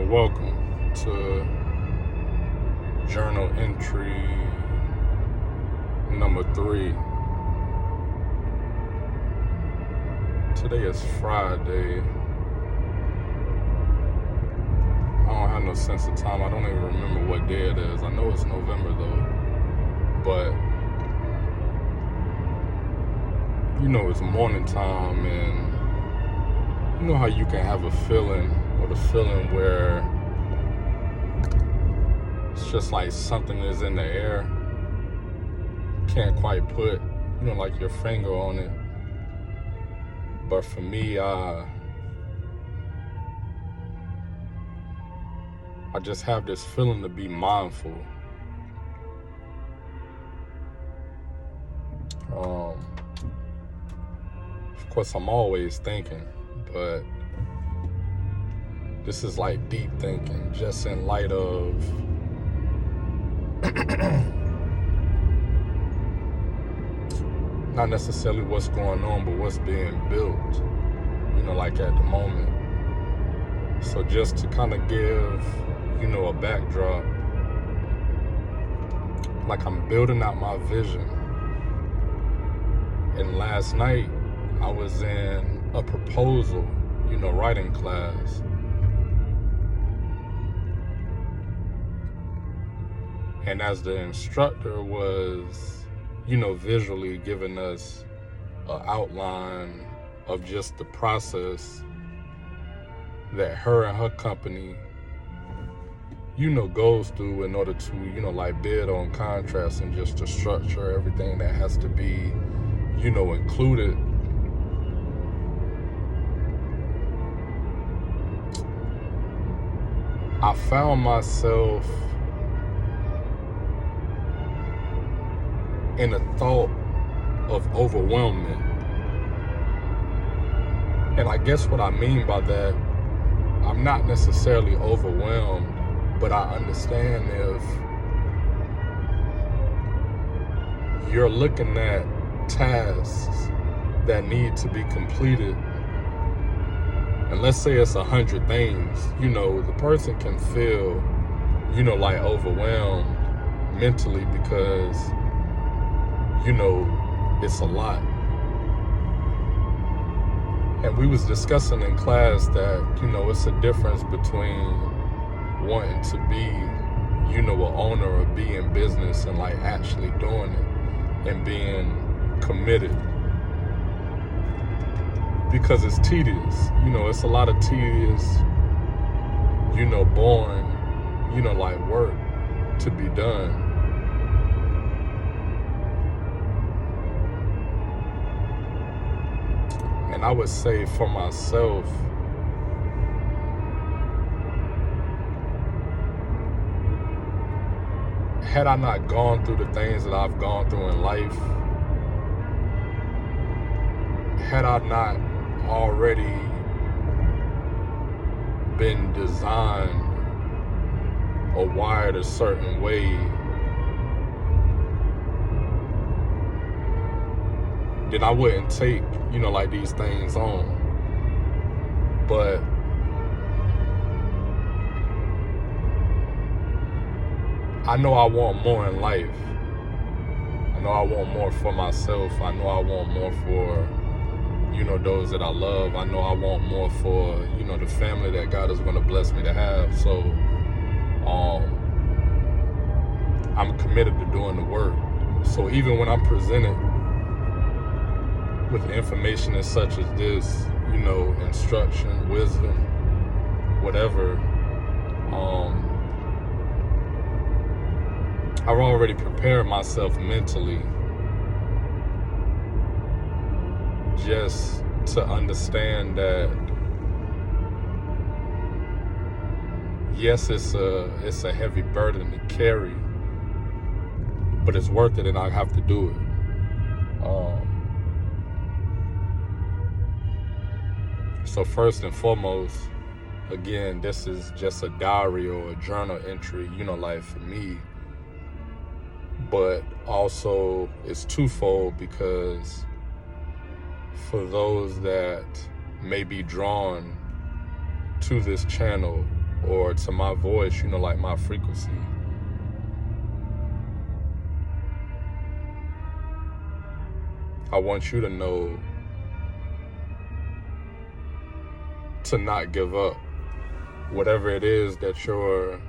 Welcome to journal entry number 3. Today is Friday. I don't have no sense of time. I don't even remember what day it is. I know it's November though, but it's morning time, and you know how you can have a feeling, or the feeling where it's just like something is in the air. Can't quite put, like your finger on it. But for me, I just have this feeling to be mindful. Of course, I'm always thinking, but this is like deep thinking, just in light of not necessarily what's going on, but what's being built, like at the moment. So just to kind of give, a backdrop, like I'm building out my vision. And last night, I was in a proposal, writing class. And as the instructor was, visually giving us an outline of just the process that her and her company, goes through in order to, bid on contracts, and just to structure everything that has to be, included. I found myself in a thought of overwhelmment. And I guess what I mean by that, I'm not necessarily overwhelmed, but I understand if you're looking at tasks that need to be completed, and let's say it's 100 things, the person can feel, like overwhelmed mentally because, it's a lot. And we was discussing in class that, it's a difference between wanting to be, an owner or be in business and like actually doing it and being committed. Because it's tedious, it's a lot of tedious, boring, like work to be done. And I would say for myself, had I not gone through the things that I've gone through in life, had I not already been designed or wired a certain way, then I wouldn't take, like these things on. But I know I want more in life. I know I want more for myself. I know I want more for, those that I love. I know I want more for, the family that God is going to bless me to have. So, I'm committed to doing the work. So even when I'm presented with information as such as this, instruction, wisdom, whatever, I've already prepared myself mentally just to understand that yes, it's a heavy burden to carry, but it's worth it, and I have to do it. So first and foremost, again, this is just a diary or a journal entry, like for me. But also it's twofold, because for those that may be drawn to this channel or to my voice, like my frequency. I want you to know to not give up. Whatever it is that you're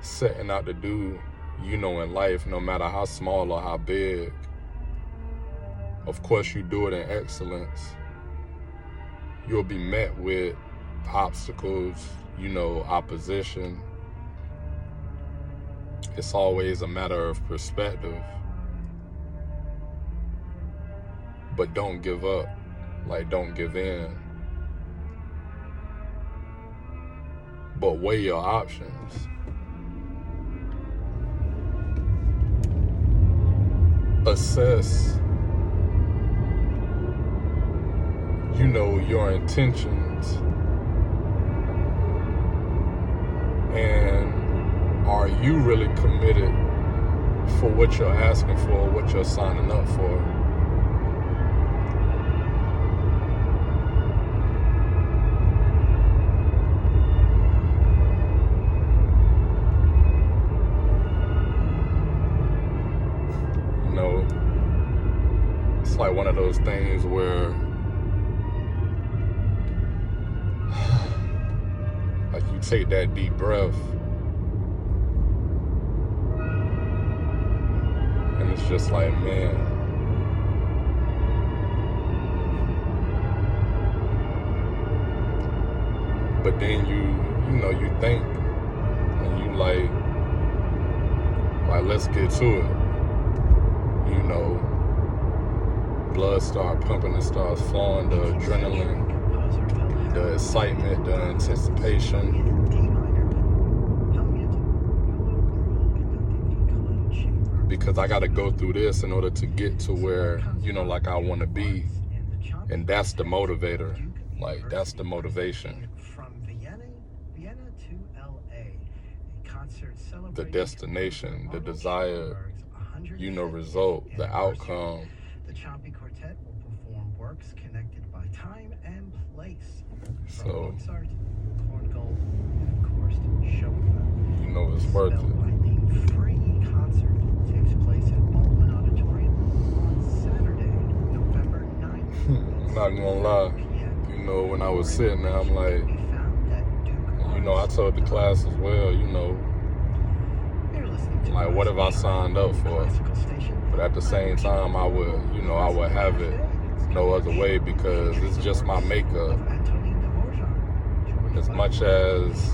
setting out to do, in life, no matter how small or how big, of course you do it in excellence. You'll be met with obstacles, opposition. It's always a matter of perspective. But don't give up. Don't give in. But weigh your options. Assess, your intentions. And are you really committed for what you're asking for, what you're signing up for? It's like one of those things where you take that deep breath and it's just like, man, but then you think and you like let's get to it. Blood start pumping, it starts flowing, the adrenaline, the excitement, the anticipation. Because I got to go through this in order to get to where, I want to be. And that's the motivator. That's the motivation. The destination, the desired, result, the outcome. The choppy quartet will perform works connected by time and place. So, Mozart, Korngold, and of course, Chopin. It's worth it. The free concert takes place at Baldwin Auditorium on Saturday, November 9th. I'm not gonna lie. When I was sitting there, I'm like, I told the class as well, what have I signed up for? But at the same time, I would have it no other way because it's just my makeup. As much as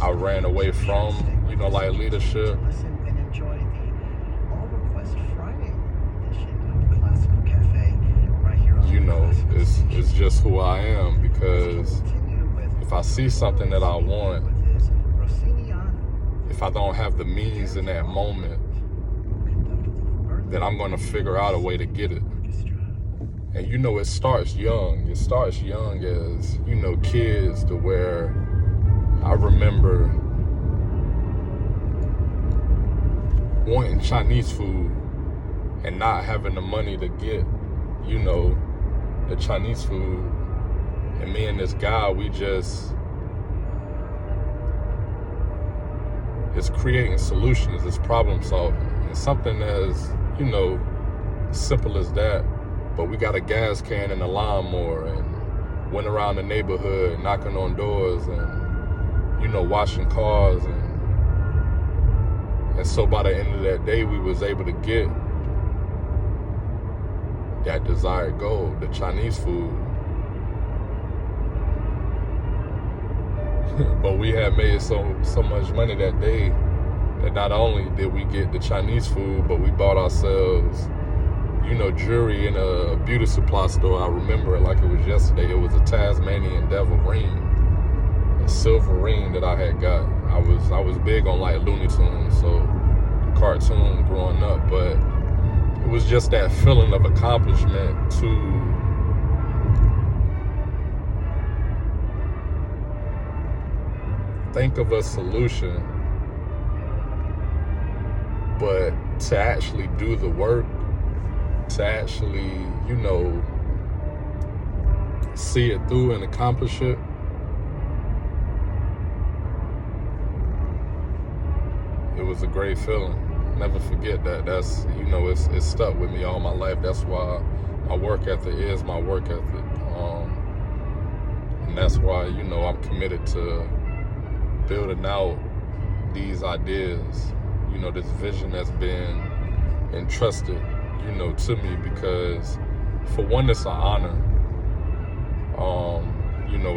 I ran away from, leadership, it's just who I am, because if I see something that I want, if I don't have the means in that moment, then I'm going to figure out a way to get it. And it starts young. It starts young as, kids, to where I remember wanting Chinese food and not having the money to get, the Chinese food. And me and this guy, it's creating solutions, it's problem solving. And something as, simple as that, but we got a gas can and a lawnmower and went around the neighborhood knocking on doors and, washing cars. And so by the end of that day, we was able to get that desired goal, the Chinese food. But we had made so much money that day that not only did we get the Chinese food, but we bought ourselves, jewelry in a beauty supply store. I remember it like it was yesterday. It was a Tasmanian devil ring, a silver ring that I had got. I was big on Looney Tunes, so the cartoon growing up, but it was just that feeling of accomplishment to think of a solution, but to actually do the work, to actually, see it through and accomplish it, It was a great feeling. Never forget that. That's, it's stuck with me all my life. That's why my work ethic is my work ethic. And that's why, I'm committed to building out these ideas, this vision that's been entrusted, to me, because for one, it's an honor.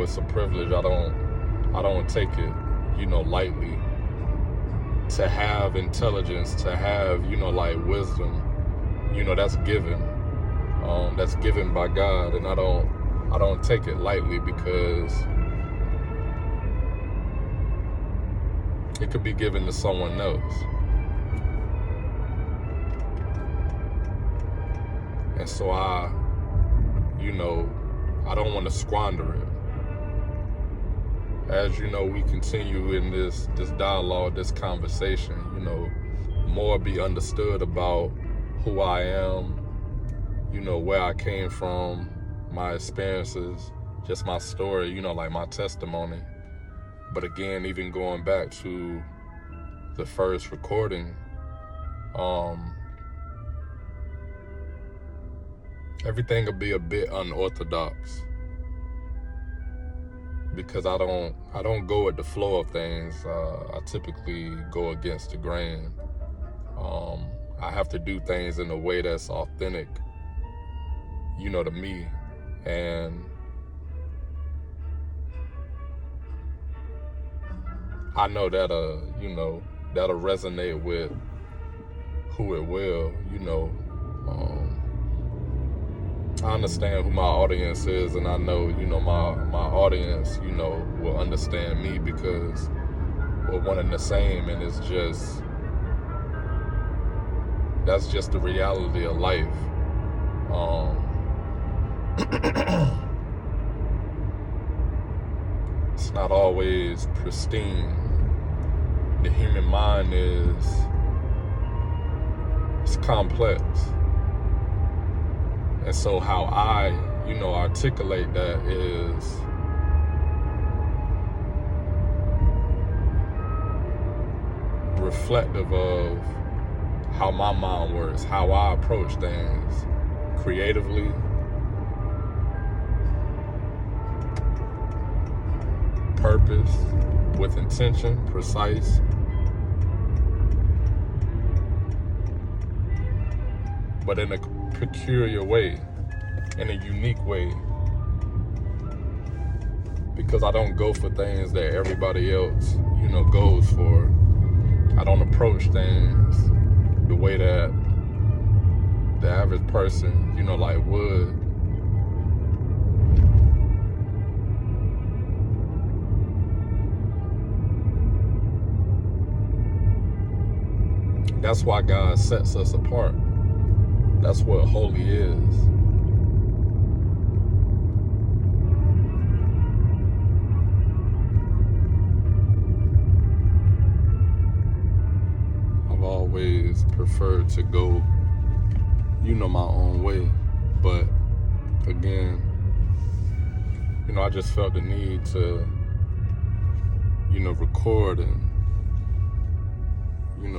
It's a privilege. I don't take it, lightly. To have intelligence, to have, wisdom, that's given. That's given by God, and I don't take it lightly, because it could be given to someone else. And so I don't want to squander it. As we continue in this dialogue, this conversation, more be understood about who I am, where I came from, my experiences, just my story, like my testimony. But again, even going back to the first recording, everything will be a bit unorthodox, because I don't go with the flow of things. I typically go against the grain. I have to do things in a way that's authentic, to me. And I know that'll resonate with who it will, I understand who my audience is, and I know, my audience, will understand me, because we're one and the same, and it's just, that's just the reality of life. It's not always pristine. The human mind it's complex. And so how I, articulate that is reflective of how my mind works, how I approach things creatively, purpose, with intention, precise. But in a peculiar way, in a unique way, because I don't go for things that everybody else, goes for. I don't approach things the way that the average person, would. That's why God sets us apart. That's what holy is. I've always preferred to go, my own way. But again, I just felt the need to, record and,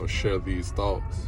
share these thoughts.